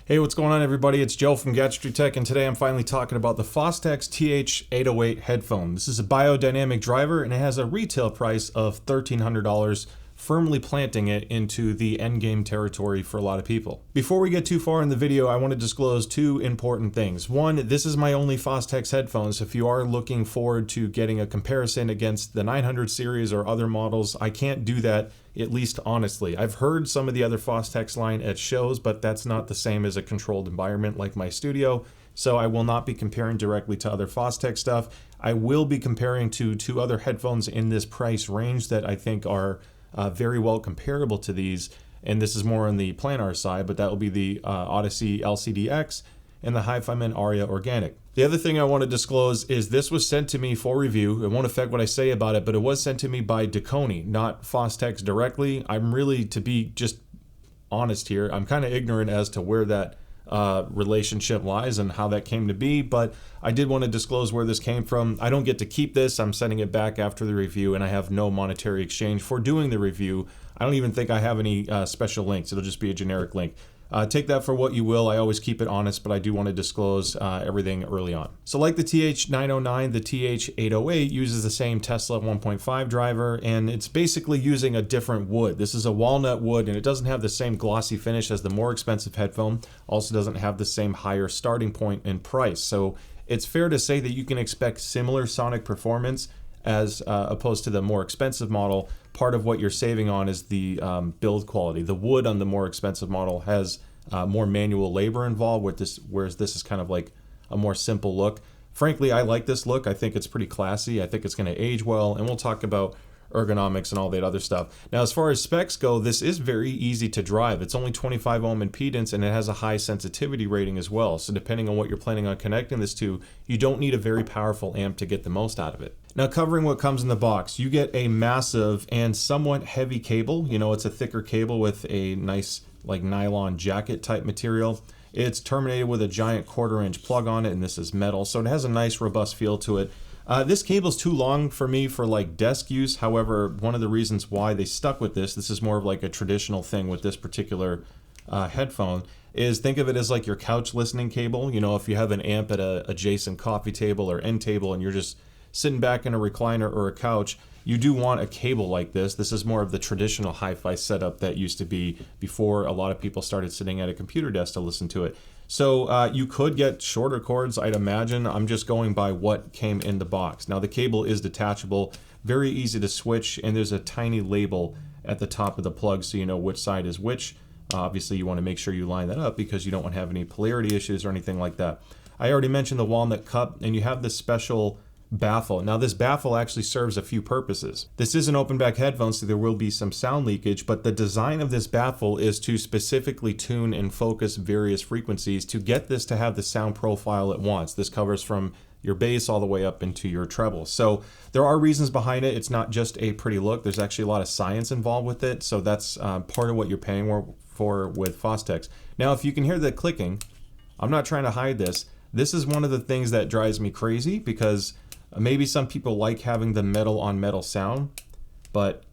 Hey, what's going on everybody? It's Joe from Gadgetry Tech, and today I'm finally talking about the Fostex TH808 Headphone. This is a biodynamic driver and it has a retail price of $1,300, firmly planting it into the endgame territory for a lot of people. Before we get too far in the video, I want to disclose two important things. One, this is my only Fostex headphones. So if you are looking forward to getting a comparison against the 900 series or other models, I can't do that, at least honestly. I've heard some of the other Fostex line at shows, but that's not the same as a controlled environment like my studio. So I will not be comparing directly to other Fostex stuff. I will be comparing to two other headphones in this price range that I think are very well comparable to these, and this is more on the planar side, but that will be the Odyssey LCD-X and the HiFiMan Aria Organic. The other thing I want to disclose is this was sent to me for review. It won't affect what I say about it, but it was sent to me by Deconi, not Fostex directly. I'm really, to be just honest here, I'm kind of ignorant as to where that relationship lies and how that came to be, but I did want to disclose where this came from. I don't get to keep this. I'm sending it back after the review, and I have no monetary exchange for doing the review. I don't even think I have any special links. It'll just be a generic link. Take that for what you will. I always keep it honest, but I do want to disclose everything early on. So like the TH909, the TH808 uses the same Tesla 1.5 driver, and it's basically using a different wood. This is a walnut wood, and it doesn't have the same glossy finish as the more expensive headphone. Also doesn't have the same higher starting point in price. So it's fair to say that you can expect similar sonic performance as opposed to the more expensive model. Part of what you're saving on is the build quality. The wood on the more expensive model has more manual labor involved with this, whereas this is kind of like a more simple look. Frankly, I like this look. I think it's pretty classy. I think it's going to age well, and we'll talk about ergonomics and all that other stuff. Now, as far as specs go, this is very easy to drive. It's only 25 ohm impedance, and it has a high sensitivity rating as well. So depending on what you're planning on connecting this to, you don't need a very powerful amp to get the most out of it. Now, covering what comes in the box, you get a massive and somewhat heavy cable. You know, it's a thicker cable with a nice like nylon jacket type material. It's terminated with a giant 1/4 inch plug on it, and this is metal, so it has a nice robust feel to it. This cable's too long for me for like desk use. However, one of the reasons why they stuck with this is more of like a traditional thing with this particular headphone, is think of it as like your couch listening cable. You know, if you have an amp at a adjacent coffee table or end table and you're just sitting back in a recliner or a couch, you do want a cable like this. This is more of the traditional hi-fi setup that used to be before a lot of people started sitting at a computer desk to listen to it. So you could get shorter cords, I'd imagine. I'm just going by what came in the box. Now the cable is detachable, very easy to switch, and there's a tiny label at the top of the plug so you know which side is which. Obviously you want to make sure you line that up because you don't want to have any polarity issues or anything like that. I already mentioned the walnut cup, and you have this special baffle. Now this baffle actually serves a few purposes. This is an open back headphone, so there will be some sound leakage, but the design of this baffle is to specifically tune and focus various frequencies to get this to have the sound profile it wants. This covers from your bass all the way up into your treble. So there are reasons behind it. It's not just a pretty look. There's actually a lot of science involved with it. So that's part of what you're paying for with Fostex. Now, if you can hear the clicking, I'm not trying to hide this. This is one of the things that drives me crazy because maybe some people like having the metal on metal sound, but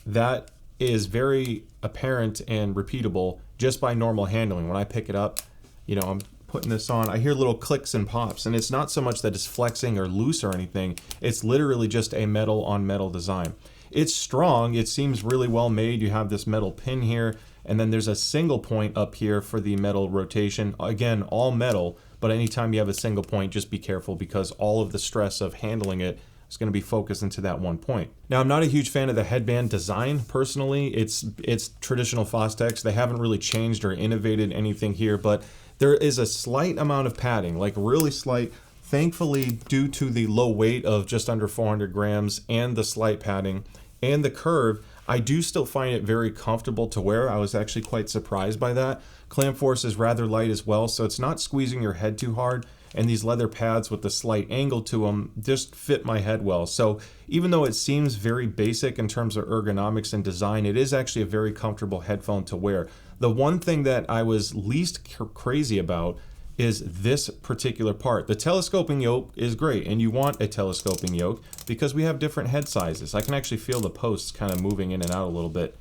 that is very apparent and repeatable just by normal handling. When I pick it up, you know, I'm putting this on, I hear little clicks and pops, and it's not so much that it's flexing or loose or anything. It's literally just a metal on metal design. It's strong. It seems really well made. You have this metal pin here, and then there's a single point up here for the metal rotation. Again, all metal, but anytime you have a single point, just be careful because all of the stress of handling it is going to be focused into that one point. Now, I'm not a huge fan of the headband design personally. It's traditional Fostex. They haven't really changed or innovated anything here, but there is a slight amount of padding, like really slight. Thankfully, due to the low weight of just under 400 grams and the slight padding and the curve, I do still find it very comfortable to wear. I was actually quite surprised by that. Clamp force is rather light as well, so it's not squeezing your head too hard, and these leather pads with the slight angle to them just fit my head well. So even though it seems very basic in terms of ergonomics and design, it is actually a very comfortable headphone to wear. The one thing that I was least crazy about is this particular part. The telescoping yoke is great, and you want a telescoping yoke because we have different head sizes. I can actually feel the posts kind of moving in and out a little bit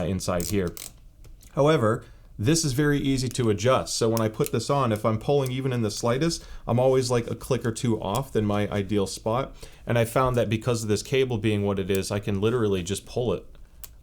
inside here. However, this is very easy to adjust. So when I put this on, if I'm pulling even in the slightest, I'm always like a click or two off than my ideal spot. And I found that because of this cable being what it is, I can literally just pull it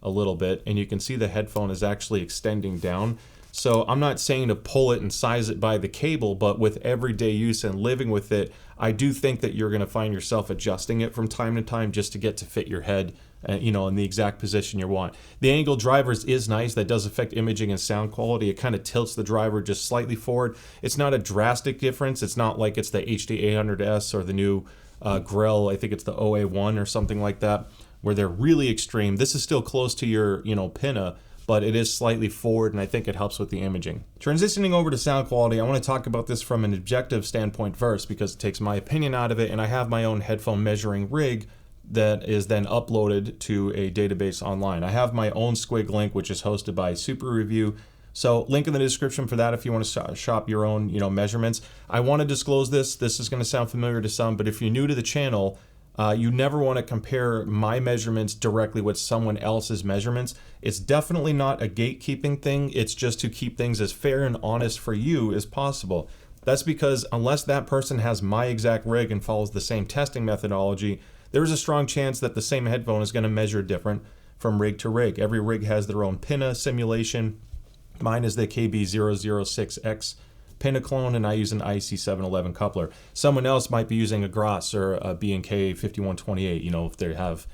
a little bit, and you can see the headphone is actually extending down. So I'm not saying to pull it and size it by the cable, but with everyday use and living with it, I do think that you're going to find yourself adjusting it from time to time just to get to fit your head, you know, in the exact position you want. The angle drivers is nice. That does affect imaging and sound quality. It kind of tilts the driver just slightly forward. It's not a drastic difference. It's not like it's the HD800S or the new Grell, I think it's the OA1 or something like that, where they're really extreme. This is still close to your, you know, pinna, but it is slightly forward, and I think it helps with the imaging. Transitioning over to sound quality, I want to talk about this from an objective standpoint first, because it takes my opinion out of it, and I have my own headphone measuring rig that is then uploaded to a database online. I have my own Squig link, which is hosted by Super Review. So link in the description for that if you want to shop your own, you know, measurements. I want to disclose this. This is going to sound familiar to some, but if you're new to the channel, you never want to compare my measurements directly with someone else's measurements. It's definitely not a gatekeeping thing. It's just to keep things as fair and honest for you as possible. That's because unless that person has my exact rig and follows the same testing methodology, there's a strong chance that the same headphone is going to measure different from rig to rig. Every rig has their own pinna simulation. Mine is the KB006X pinna clone, and I use an IC711 coupler. Someone else might be using a Gross or a B&K 5128, you know, if they have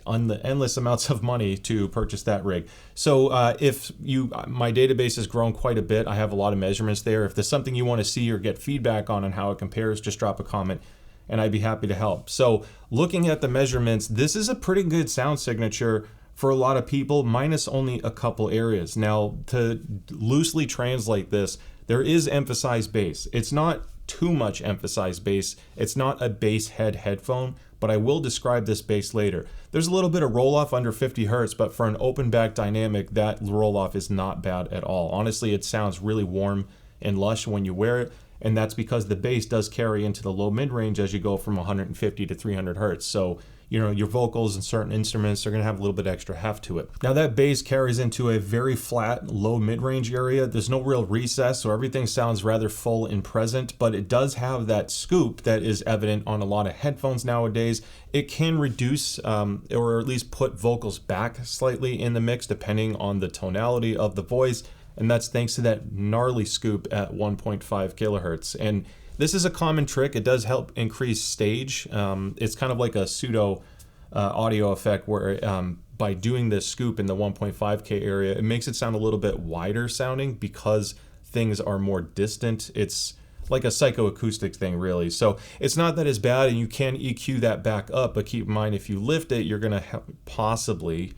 endless amounts of money to purchase that rig. So my database has grown quite a bit. I have a lot of measurements there. If there's something you want to see or get feedback on how it compares, just drop a comment and I'd be happy to help. So looking at the measurements, this is a pretty good sound signature for a lot of people, minus only a couple areas. Now, to loosely translate this, there is emphasized bass. It's not too much emphasized bass. It's not a bass head headphone, but I will describe this bass later. There's a little bit of roll off under 50 Hertz, but for an open back dynamic, that roll off is not bad at all. Honestly, it sounds really warm and lush when you wear it, and that's because the bass does carry into the low mid range as you go from 150 to 300 Hertz. So, you know, your vocals and certain instruments are going to have a little bit extra heft to it. Now that bass carries into a very flat, low mid-range area. There's no real recess, so everything sounds rather full and present, but it does have that scoop that is evident on a lot of headphones nowadays. It can reduce or at least put vocals back slightly in the mix depending on the tonality of the voice, and that's thanks to that gnarly scoop at 1.5 kilohertz. And this is a common trick. It does help increase stage. It's kind of like a pseudo audio effect where by doing this scoop in the 1.5K area, it makes it sound a little bit wider sounding because things are more distant. It's like a psychoacoustic thing, really. So it's not that it's bad, and you can EQ that back up, but keep in mind if you lift it, you're going to possibly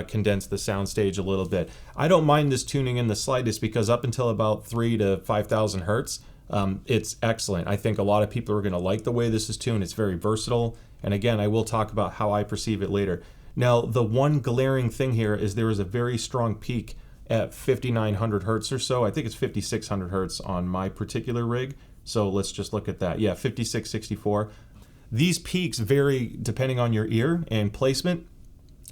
condense the soundstage a little bit. I don't mind this tuning in the slightest because up until about 3,000 to 5,000 Hertz, it's excellent. I think a lot of people are going to like the way this is tuned. It's very versatile. And again, I will talk about how I perceive it later. Now, the one glaring thing here is there is a very strong peak at 5,900 Hertz or so. I think it's 5,600 Hertz on my particular rig. So let's just look at that. Yeah, 5664. These peaks vary depending on your ear and placement.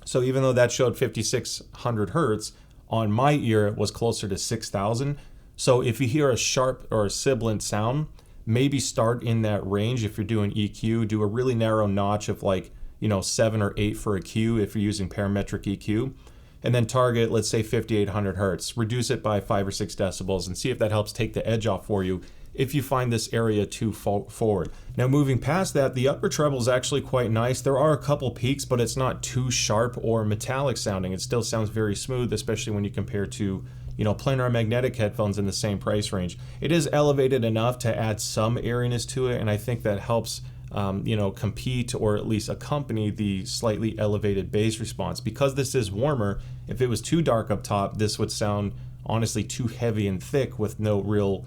So even though that showed 5,600 Hertz, on my ear it was closer to 6,000. So if you hear a sharp or a sibilant sound, maybe start in that range. If you're doing EQ, do a really narrow notch of like, 7 or 8 for a Q if you're using parametric EQ. And then target, let's say 5,800 Hertz. Reduce it by 5 or 6 decibels and see if that helps take the edge off for you if you find this area too forward. Now moving past that, the upper treble is actually quite nice. There are a couple peaks, but it's not too sharp or metallic sounding. It still sounds very smooth, especially when you compare to planar magnetic headphones in the same price range. It is elevated enough to add some airiness to it, and I think that helps compete or at least accompany the slightly elevated bass response. Because this is warmer, if it was too dark up top, this would sound honestly too heavy and thick with no real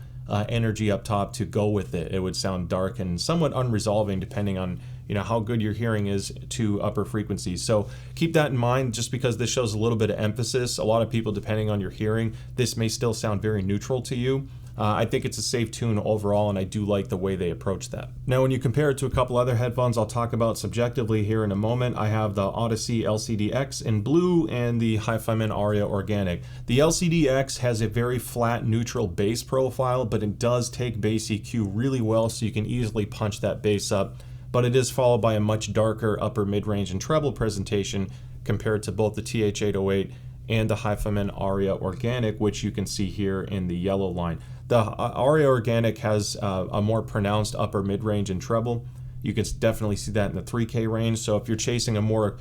energy up top to go with it. It would sound dark and somewhat unresolving depending on how good your hearing is to upper frequencies. So keep that in mind. Just because this shows a little bit of emphasis, a lot of people, depending on your hearing, this may still sound very neutral to you. I think it's a safe tune overall, and I do like the way they approach that. Now, when you compare it to a couple other headphones I'll talk about subjectively here in a moment, I have the Odyssey LCD-X in blue and the HiFiMan Aria Organic. The LCD-X has a very flat, neutral bass profile, but it does take bass EQ really well, so you can easily punch that bass up. But it is followed by a much darker upper mid-range and treble presentation compared to both the TH808 and the HiFiMan Aria Organic, which you can see here in the yellow line. The Aria Organic has a more pronounced upper mid-range and treble. You can definitely see that in the 3K range. So if you're chasing a more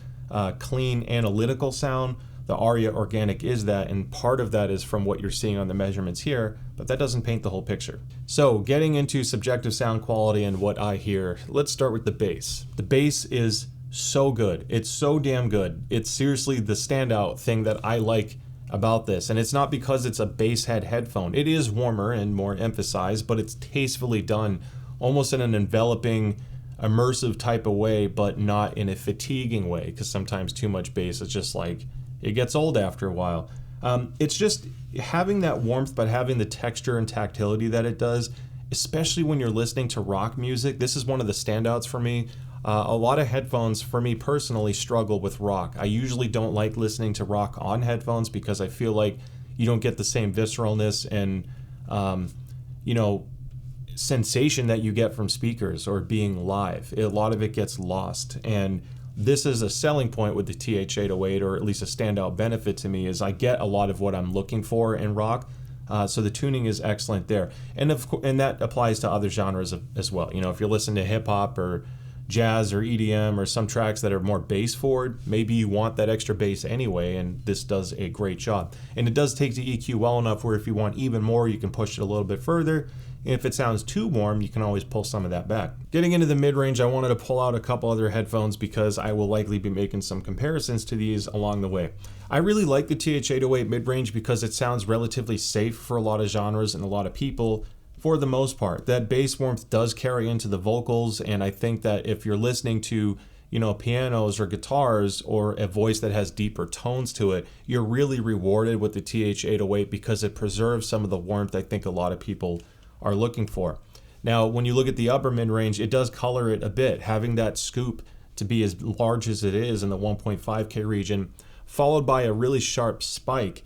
clean analytical sound, the Aria Organic is that, and part of that is from what you're seeing on the measurements here, but that doesn't paint the whole picture. So getting into subjective sound quality and what I hear, let's start with the bass. The bass is so good. It's so damn good. It's seriously the standout thing that I like about this, and it's not because it's a bass head headphone. It is warmer and more emphasized, but it's tastefully done, almost in an enveloping, immersive type of way, but not in a fatiguing way, because sometimes too much bass is just like, it gets old after a while. It's just having that warmth, but having the texture and tactility that it does, especially when you're listening to rock music. This is one of the standouts for me. A lot of headphones, for me personally, struggle with rock. I usually don't like listening to rock on headphones because I feel like you don't get the same visceralness and, sensation that you get from speakers or being live. A lot of it gets lost. And this is a selling point with the TH808, or at least a standout benefit to me, is I get a lot of what I'm looking for in rock. So the tuning is excellent there. And that applies to other genres as well. If you're listening to hip hop or jazz or EDM or some tracks that are more bass forward, maybe you want that extra bass anyway, and this does a great job. And it does take the EQ well enough where if you want even more, you can push it a little bit further. And if it sounds too warm, you can always pull some of that back. Getting into the mid-range, I wanted to pull out a couple other headphones because I will likely be making some comparisons to these along the way. I really like the TH808 mid-range because it sounds relatively safe for a lot of genres and a lot of people. For the most part, that bass warmth does carry into the vocals, and I think that if you're listening to, pianos or guitars or a voice that has deeper tones to it, you're really rewarded with the TH808 because it preserves some of the warmth I think a lot of people are looking for. Now, when you look at the upper mid-range, it does color it a bit, having that scoop to be as large as it is in the 1.5K region, followed by a really sharp spike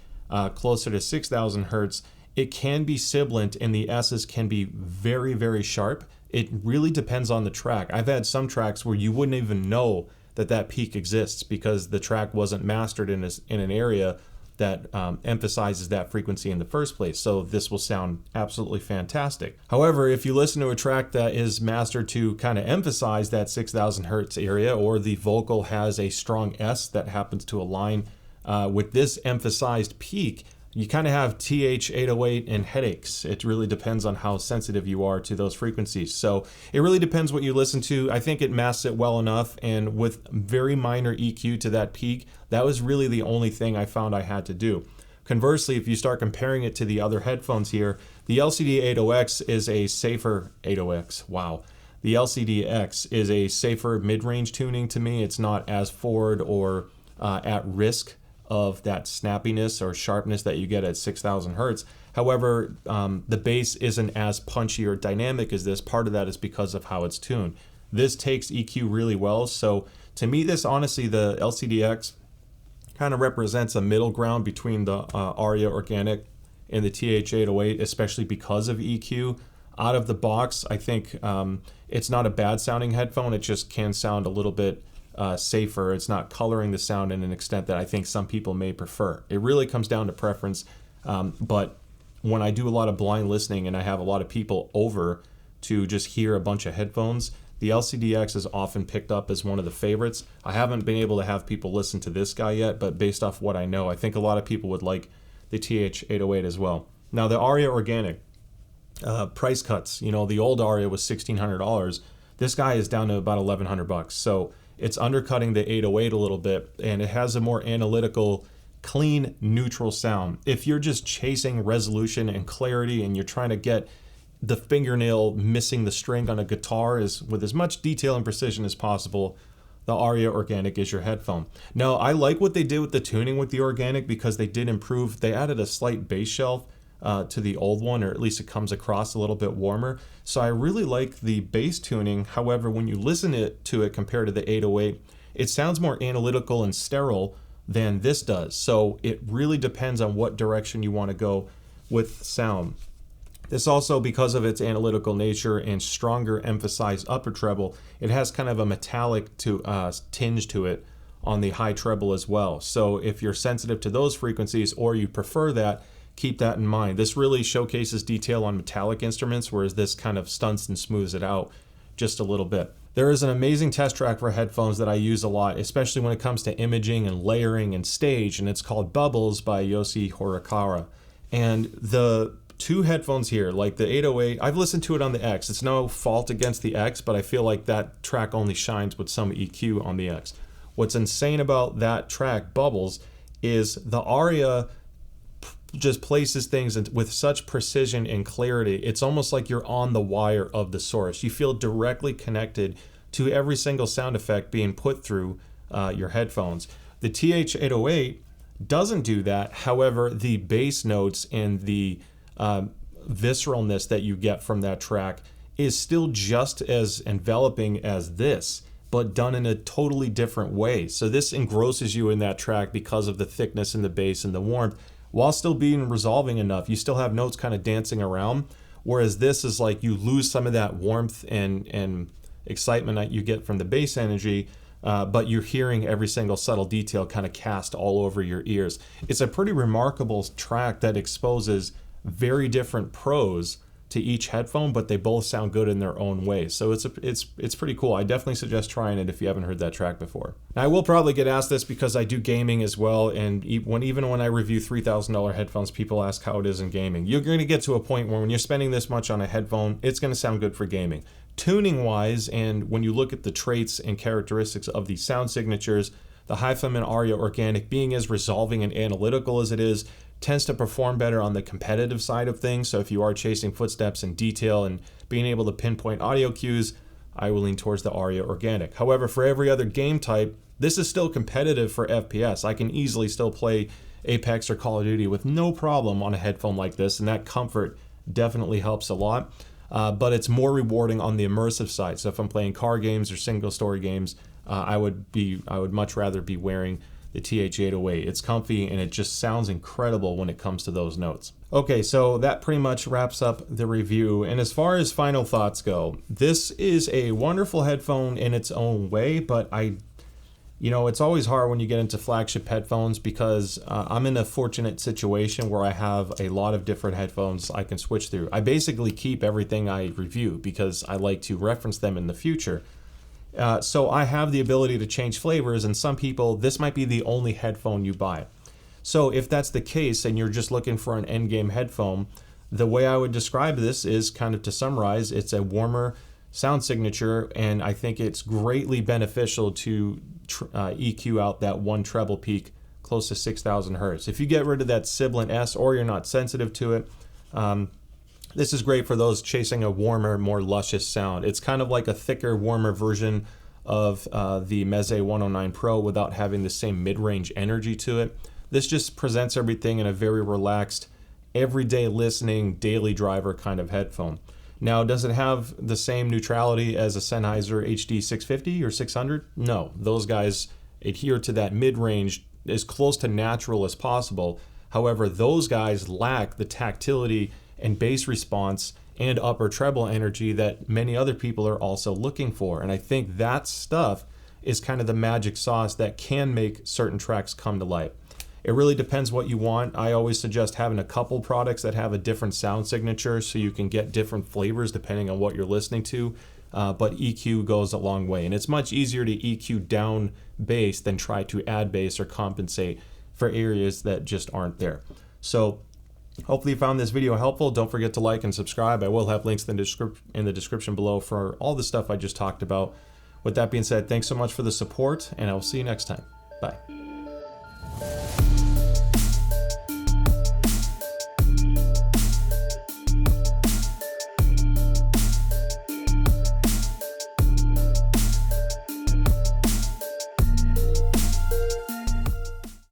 closer to 6,000 hertz. It can be sibilant and the S's can be very, very sharp. It really depends on the track. I've had some tracks where you wouldn't even know that peak exists because the track wasn't mastered in an area that emphasizes that frequency in the first place. So this will sound absolutely fantastic. However, if you listen to a track that is mastered to kind of emphasize that 6,000 hertz area, or the vocal has a strong S that happens to align with this emphasized peak, you kind of have TH808 and headaches. It really depends on how sensitive you are to those frequencies. So it really depends what you listen to. I think it masks it well enough, and with very minor EQ to that peak, that was really the only thing I found I had to do. Conversely, if you start comparing it to the other headphones here, the LCD-808X is a safer 808X. Wow. The LCD-X is a safer mid-range tuning to me. It's not as forward or at risk of that snappiness or sharpness that you get at 6,000 hertz. However, the bass isn't as punchy or dynamic as this. Part of that is because of how it's tuned. This takes EQ really well. So to me, this honestly, the LCD-X kind of represents a middle ground between the Aria Organic and the TH808, especially because of EQ. Out of the box, I think it's not a bad sounding headphone. It just can sound a little bit safer. It's not coloring the sound in an extent that I think some people may prefer. It really comes down to preference. But when I do a lot of blind listening and I have a lot of people over to just hear a bunch of headphones, the LCD-X is often picked up as one of the favorites. I haven't been able to have people listen to this guy yet, but based off what I know, I think a lot of people would like the TH808 as well. Now, the Aria Organic price cuts, the old Aria was $1,600. This guy is down to about $1,100. So it's undercutting the 808 a little bit, and it has a more analytical, clean, neutral sound. If you're just chasing resolution and clarity and you're trying to get the fingernail missing the string on a guitar with as much detail and precision as possible, the Aria Organic is your headphone. Now, I like what they did with the tuning with the Organic because they did improve. They added a slight bass shelf to the old one, or at least it comes across a little bit warmer. So I really like the bass tuning. However, when you listen to it compared to the 808, it sounds more analytical and sterile than this does. So it really depends on what direction you want to go with sound. This also, because of its analytical nature and stronger emphasized upper treble, it has kind of a metallic tinge to it on the high treble as well. So if you're sensitive to those frequencies or you prefer that, keep that in mind. This really showcases detail on metallic instruments, whereas this kind of stunts and smooths it out just a little bit. There is an amazing test track for headphones that I use a lot, especially when it comes to imaging and layering and stage, and it's called Bubbles by Yoshi Horikawa. And the two headphones here, like the 808, I've listened to it on the X. It's no fault against the X, but I feel like that track only shines with some EQ on the X. What's insane about that track, Bubbles, is the Aria just places things with such precision and clarity. It's almost like you're on the wire of the source. You feel directly connected to every single sound effect being put through your headphones. The TH808 doesn't do that. However, the bass notes and the visceralness that you get from that track is still just as enveloping as this, but done in a totally different way. So this engrosses you in that track because of the thickness and the bass and the warmth, while still being resolving enough. You still have notes kind of dancing around, whereas this is like you lose some of that warmth and excitement that you get from the bass energy, but you're hearing every single subtle detail kind of cast all over your ears. It's a pretty remarkable track that exposes very different pros to each headphone, but they both sound good in their own way. So it's pretty cool. I definitely suggest trying it if you haven't heard that track before. Now, I will probably get asked this because I do gaming as well, and even when I review $3,000 headphones, people ask how it is in gaming. You're going to get to a point where when you're spending this much on a headphone, it's going to sound good for gaming. Tuning wise, and when you look at the traits and characteristics of these sound signatures, the HiFiMan Aria Organic, being as resolving and analytical as it is, tends to perform better on the competitive side of things. So if you are chasing footsteps and detail and being able to pinpoint audio cues, I will lean towards the Aria Organic. However, for every other game type, this is still competitive for FPS. I can easily still play Apex or Call of Duty with no problem on a headphone like this, and that comfort definitely helps a lot. But it's more rewarding on the immersive side. So if I'm playing car games or single story games, I would much rather be wearing the TH808. It's comfy and it just sounds incredible when it comes to those notes. Okay, so that pretty much wraps up the review. And as far as final thoughts go, this is a wonderful headphone in its own way, but it's always hard when you get into flagship headphones because I'm in a fortunate situation where I have a lot of different headphones I can switch through. I basically keep everything I review because I like to reference them in the future. So I have the ability to change flavors, and some people, this might be the only headphone you buy. So if that's the case and you're just looking for an endgame headphone, the way I would describe this is kind of to summarize, it's a warmer sound signature, and I think it's greatly beneficial to EQ out that one treble peak close to 6,000 hertz. If you get rid of that Sibilant S or you're not sensitive to it, this is great for those chasing a warmer, more luscious sound. It's kind of like a thicker, warmer version of the Meze 109 Pro without having the same mid-range energy to it. This just presents everything in a very relaxed, everyday listening, daily driver kind of headphone. Now, does it have the same neutrality as a Sennheiser HD 650 or 600? No, those guys adhere to that mid-range as close to natural as possible. However, those guys lack the tactility and bass response and upper treble energy that many other people are also looking for. And I think that stuff is kind of the magic sauce that can make certain tracks come to light. It really depends what you want. I always suggest having a couple products that have a different sound signature so you can get different flavors depending on what you're listening to. But EQ goes a long way. And it's much easier to EQ down bass than try to add bass or compensate for areas that just aren't there. So hopefully you found this video helpful. Don't forget to like and subscribe. I will have links in the description below for all the stuff I just talked about. With that being said, thanks so much for the support, and I will see you next time. Bye.